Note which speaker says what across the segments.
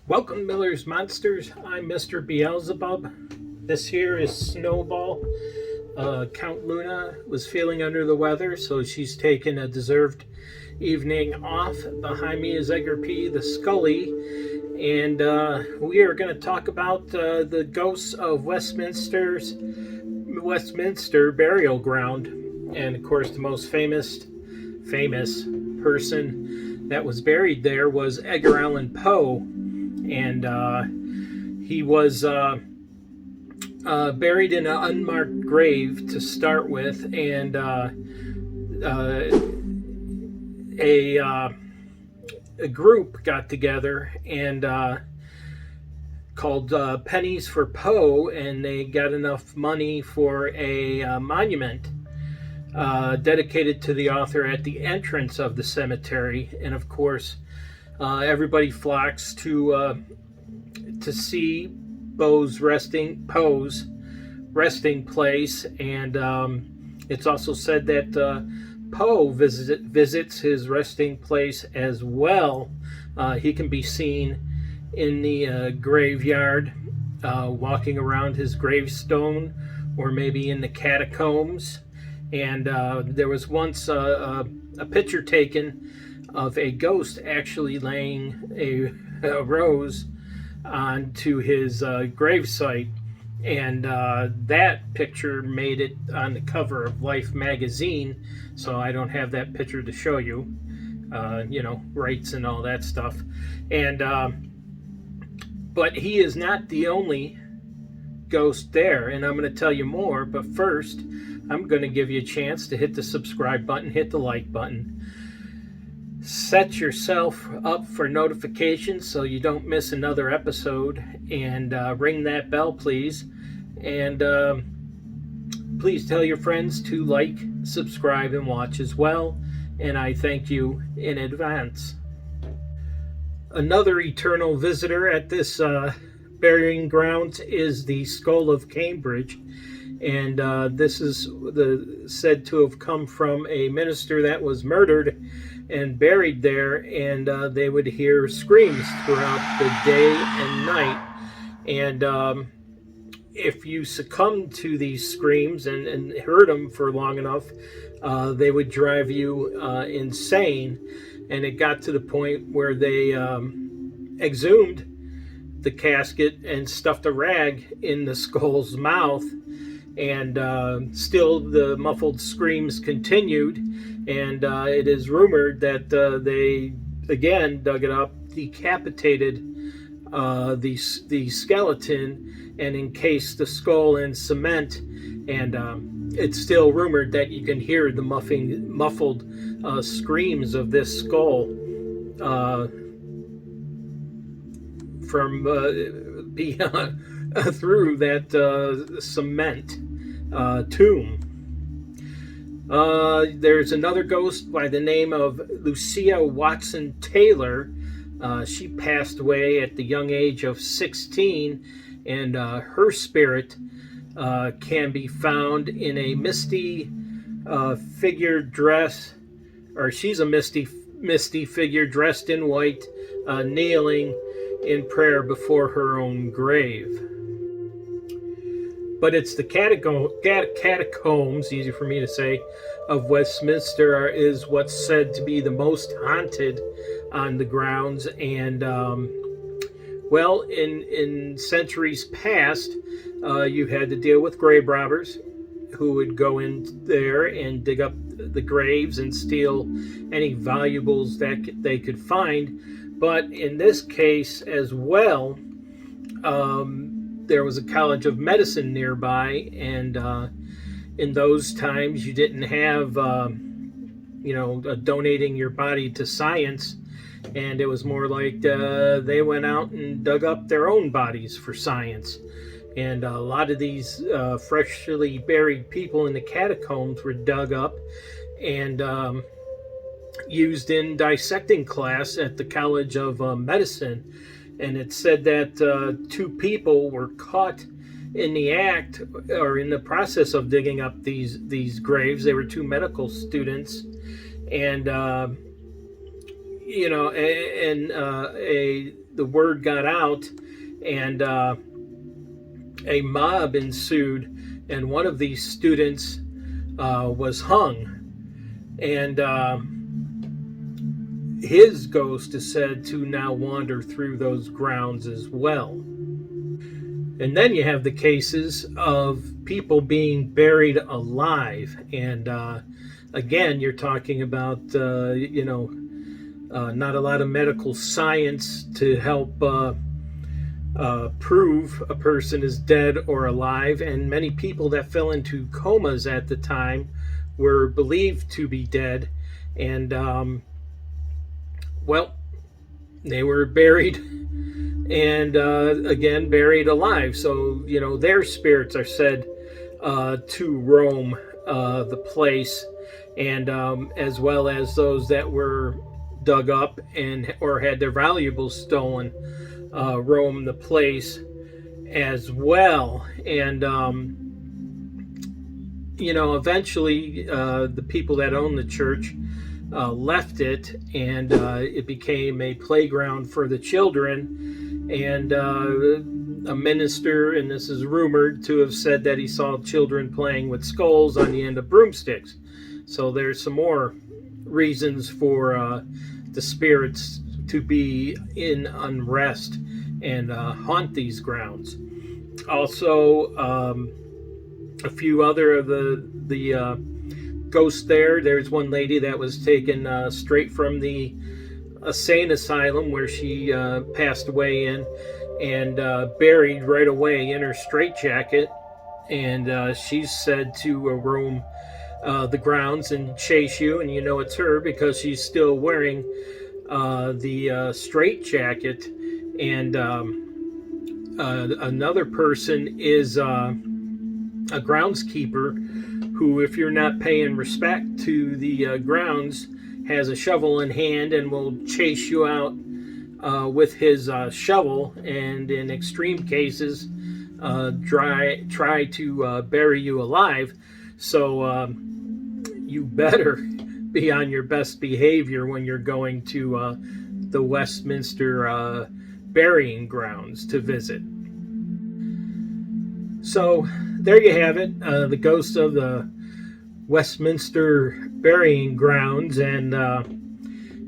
Speaker 1: Welcome, Miller's Monsters. I'm Mr. Beelzebub. This here is Snowball. Count Luna was feeling under the weather, so she's taken a deserved evening off. Behind me is Edgar P. the Scully, and we are going to talk about the ghosts of Westminster burial ground, and of course the most famous person that was buried there was Edgar Allen Poe. And he was buried in an unmarked grave to start with, and a group got together and called Pennies for Poe, and they got enough money for a monument dedicated to the author at the entrance of the cemetery. And of course, everybody flocks to see Poe's resting place, and it's also said that Poe visits his resting place as well. He can be seen in the graveyard, walking around his gravestone, or maybe in the catacombs. And there was once a picture taken of a ghost actually laying a rose onto his gravesite, and that picture made it on the cover of Life magazine. So I don't have that picture to show you, rights and all that stuff. And but he is not the only ghost there, and I'm going to tell you more. But first, I'm going to give you a chance to hit the subscribe button, hit the like button. Set yourself up for notifications so you don't miss another episode, and ring that bell, please. And please tell your friends to like, subscribe, and watch as well. And I thank you in advance. Another eternal visitor at this burying grounds is the Skull of Cambridge. And this is said to have come from a minister that was murdered and buried there, and they would hear screams throughout the day and night. And if you succumbed to these screams and heard them for long enough, they would drive you insane. And it got to the point where they exhumed the casket and stuffed a rag in the skull's mouth. And still the muffled screams continued, and it is rumored that they again dug it up, decapitated the skeleton, and encased the skull in cement. And it's still rumored that you can hear the muffled screams of this skull from beyond through that cement tomb. There's another ghost by the name of Lucia Watson Taylor. She passed away at the young age of 16, and her spirit can be found in a misty figure dress, or she's a misty figure dressed in white, kneeling in prayer before her own grave. But it's the catacombs, easy for me to say, of Westminster is what's said to be the most haunted on the grounds. And well, in centuries past, you had to deal with grave robbers who would go in there and dig up the graves and steal any valuables that they could find. But in this case as well, there was a college of medicine nearby, and in those times you didn't have donating your body to science, and it was more like they went out and dug up their own bodies for science. And a lot of these freshly buried people in the catacombs were dug up and used in dissecting class at the College of Medicine. And it said that 2 people were caught in the act, or in the process of digging up these graves. They were 2 medical students, and the word got out, and a mob ensued, and one of these students was hung, and his ghost is said to now wander through those grounds as well. And then you have the cases of people being buried alive, and again, you're talking about not a lot of medical science to help prove a person is dead or alive, and many people that fell into comas at the time were believed to be dead, and they were buried, and again buried alive. So their spirits are said to roam the place, and as well as those that were dug up and or had their valuables stolen roam the place as well. And eventually the people that owned the church left it, and it became a playground for the children. And a minister, and this is rumored to have said that he saw children playing with skulls on the end of broomsticks. So there's some more reasons for the spirits to be in unrest and haunt these grounds. Also, a few other of the ghosts there. There's one lady that was taken straight from the insane asylum where she passed away in, and buried right away in her straitjacket, and she's said to roam the grounds and chase you, and it's her because she's still wearing the straitjacket. And another person is a groundskeeper who, if you're not paying respect to the grounds, has a shovel in hand and will chase you out with his shovel, and in extreme cases try to bury you alive. So you better be on your best behavior when you're going to the Westminster burying grounds to visit. So there you have it, the ghost of the Westminster burying grounds. And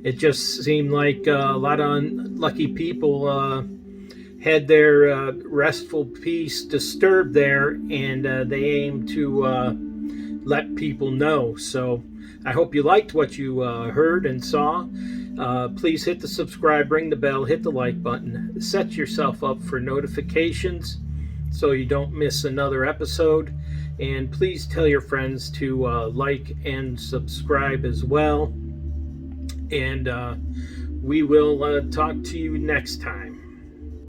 Speaker 1: it just seemed like a lot of unlucky people had their restful peace disturbed there, and they aim to let people know. So I hope you liked what you heard and saw. Please hit the subscribe, ring the bell, hit the like button, set yourself up for notifications so you don't miss another episode. And please tell your friends to like and subscribe as well. And we will talk to you next time.